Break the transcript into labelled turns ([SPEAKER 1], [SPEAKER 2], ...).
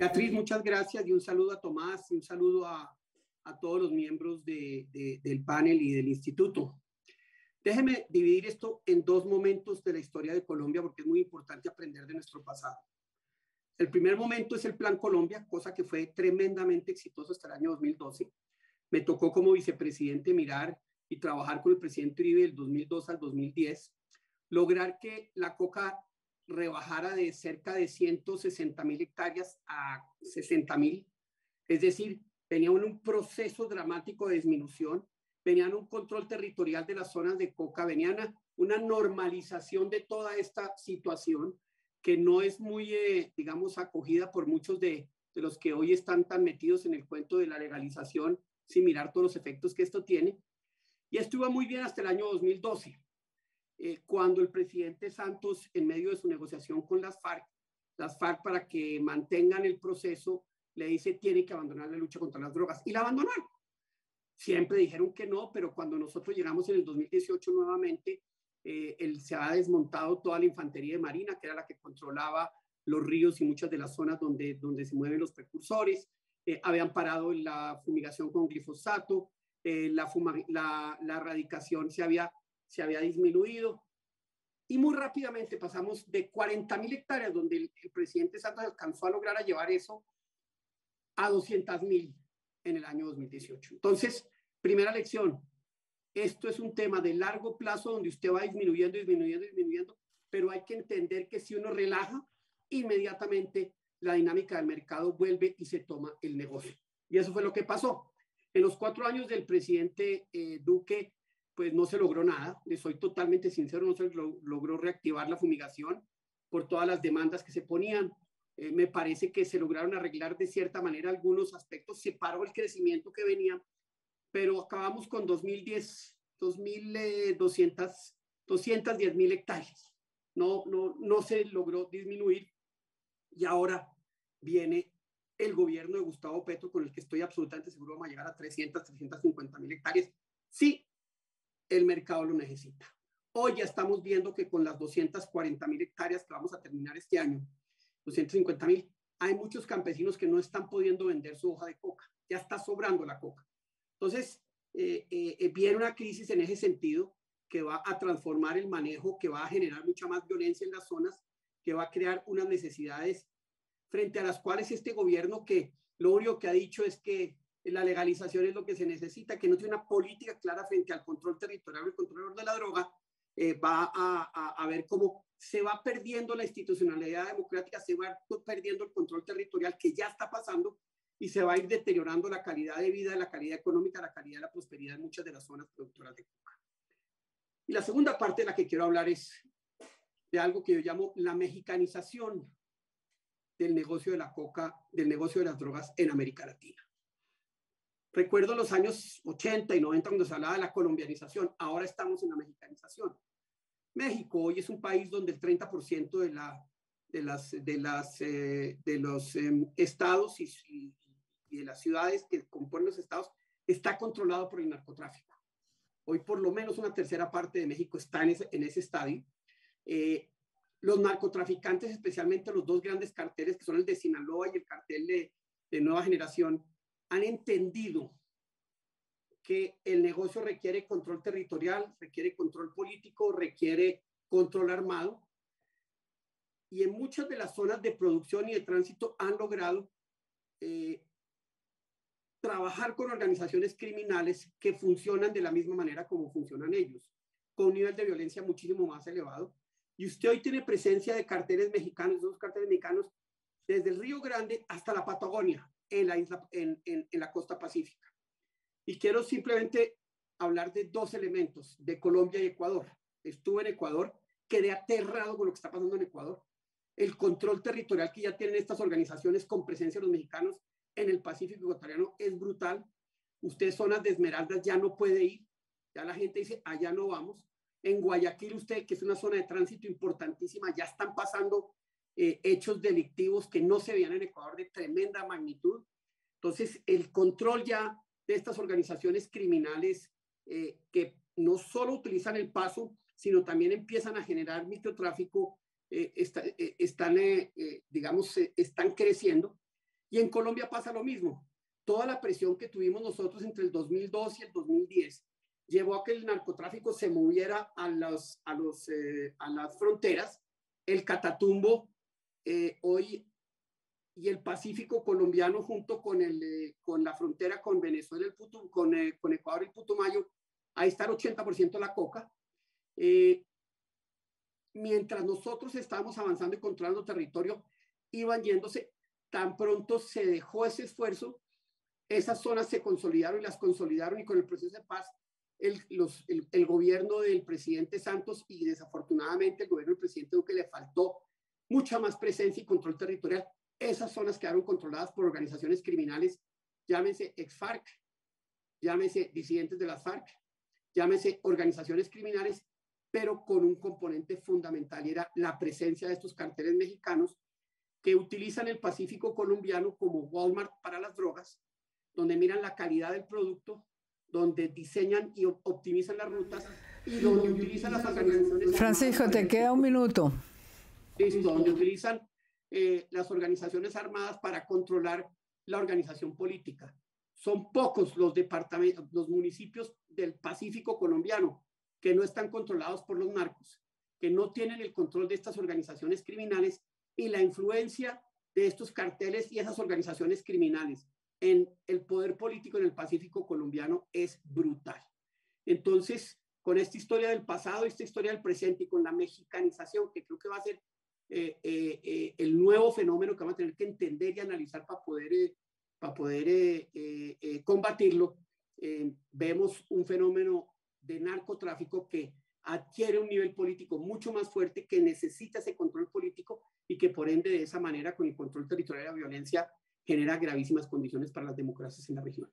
[SPEAKER 1] Beatriz, muchas gracias y un saludo a Tomás y un saludo a todos los miembros del panel y del instituto. Déjeme dividir esto en dos momentos de la historia de Colombia porque es muy importante aprender de nuestro pasado. El primer momento es el Plan Colombia, cosa que fue tremendamente exitoso hasta el año 2012. Me tocó como vicepresidente mirar y trabajar con el presidente Uribe del 2002 al 2010, lograr que la coca rebajara de cerca de 160.000 hectáreas a 60.000, es decir, venía un proceso dramático de disminución, venían un control territorial de las zonas de coca, venían una normalización de toda esta situación que no es muy, digamos, acogida por muchos de los que hoy están tan metidos en el cuento de la legalización sin mirar todos los efectos que esto tiene. Y esto iba muy bien hasta el año 2012, cuando el presidente Santos, en medio de su negociación con las FARC para que mantengan el proceso, le dice tiene que abandonar la lucha contra las drogas. Y la abandonaron. Siempre dijeron que no, pero cuando nosotros llegamos en el 2018 nuevamente, se ha desmontado toda la infantería de Marina, que era la que controlaba los ríos y muchas de las zonas donde se mueven los precursores. Habían parado la fumigación con glifosato, la erradicación se había disminuido. Y muy rápidamente pasamos de 40.000 hectáreas, donde el presidente Santos alcanzó a lograr a llevar eso, a 200.000 en el año 2018. Entonces, primera lección, esto es un tema de largo plazo donde usted va disminuyendo, pero hay que entender que si uno relaja, inmediatamente la dinámica del mercado vuelve y se toma el negocio. Y eso fue lo que pasó. En los 4 años del presidente Duque, pues no se logró nada, les soy totalmente sincero, no se logró reactivar la fumigación por todas las demandas que se ponían. Me parece que se lograron arreglar de cierta manera algunos aspectos, se paró el crecimiento que venía, pero acabamos con 210.000 hectáreas. No se logró disminuir y ahora viene el gobierno de Gustavo Petro, con el que estoy absolutamente seguro vamos a llegar a 350.000 hectáreas. Sí, el mercado lo necesita. Hoy ya estamos viendo que con las 240.000 hectáreas que vamos a terminar este año, 250.000, hay muchos campesinos que no están pudiendo vender su hoja de coca, ya está sobrando la coca. Entonces, viene una crisis en ese sentido que va a transformar el manejo, que va a generar mucha más violencia en las zonas, que va a crear unas necesidades frente a las cuales este gobierno, que lo único que ha dicho es que la legalización es lo que se necesita, que no tiene una política clara frente al control territorial, el control de la droga, va a ver cómo se va perdiendo la institucionalidad democrática, se va perdiendo el control territorial que ya está pasando y se va a ir deteriorando la calidad de vida, la calidad económica, la calidad de la prosperidad en muchas de las zonas productoras de coca. Y la segunda parte de la que quiero hablar es de algo que yo llamo la mexicanización del negocio de la coca, del negocio de las drogas en América Latina. Recuerdo los años 80 y 90 cuando se hablaba de la colombianización, ahora estamos en la mexicanización. México hoy es un país donde el 30% de los estados y de las ciudades que componen los estados está controlado por el narcotráfico. Hoy por lo menos una tercera parte de México está en ese estadio. Los narcotraficantes, especialmente los dos grandes carteles que son el de Sinaloa y el cartel de Nueva Generación, han entendido que el negocio requiere control territorial, requiere control político, requiere control armado. Y en muchas de las zonas de producción y de tránsito han logrado trabajar con organizaciones criminales que funcionan de la misma manera como funcionan ellos, con un nivel de violencia muchísimo más elevado. Y usted hoy tiene presencia de carteles mexicanos, esos carteles mexicanos, desde el Río Grande hasta la Patagonia, en la costa pacífica. Y quiero simplemente hablar de dos elementos, de Colombia y Ecuador. Estuve en Ecuador, quedé aterrado con lo que está pasando en Ecuador. El control territorial que ya tienen estas organizaciones con presencia de los mexicanos en el Pacífico ecuatoriano es brutal. Usted, zonas de Esmeraldas, ya no puede ir. Ya la gente dice, allá no vamos. En Guayaquil, usted, que es una zona de tránsito importantísima, ya están pasando hechos delictivos que no se veían en Ecuador de tremenda magnitud. Entonces, el control ya de estas organizaciones criminales que no solo utilizan el paso, sino también empiezan a generar microtráfico, están creciendo. Y en Colombia pasa lo mismo. Toda la presión que tuvimos nosotros entre el 2002 y el 2010 llevó a que el narcotráfico se moviera a las fronteras. El Catatumbo hoy y el Pacífico colombiano junto con la frontera con Venezuela, con Ecuador, el Putumayo, ahí está el 80% de la coca. Mientras nosotros estábamos avanzando y controlando territorio, iban yéndose. Tan pronto se dejó ese esfuerzo, esas zonas se consolidaron y las consolidaron, y con el proceso de paz, el gobierno del presidente Santos y desafortunadamente el gobierno del presidente Duque le faltó mucha más presencia y control territorial. Esas zonas quedaron controladas por organizaciones criminales, llámese ex-FARC, llámese disidentes de las FARC, llámese organizaciones criminales, pero con un componente fundamental, y era la presencia de estos carteles mexicanos que utilizan el Pacífico colombiano como Walmart para las drogas, donde miran la calidad del producto, donde diseñan y optimizan las rutas y donde utilizan las organizaciones.
[SPEAKER 2] Francisco, te queda un minuto.
[SPEAKER 1] Listo, donde utilizan las organizaciones armadas para controlar la organización política. Son pocos los departamentos, los municipios del Pacífico colombiano que no están controlados por los narcos, que no tienen el control de estas organizaciones criminales, y la influencia de estos carteles y esas organizaciones criminales en el poder político en el Pacífico colombiano es brutal. Entonces, con esta historia del pasado, esta historia del presente y con la mexicanización, que creo que va a ser el nuevo fenómeno que vamos a tener que entender y analizar para poder combatirlo, vemos un fenómeno de narcotráfico que adquiere un nivel político mucho más fuerte, que necesita ese control político y que por ende de esa manera, con el control territorial de la violencia, genera gravísimas condiciones para las democracias en la región.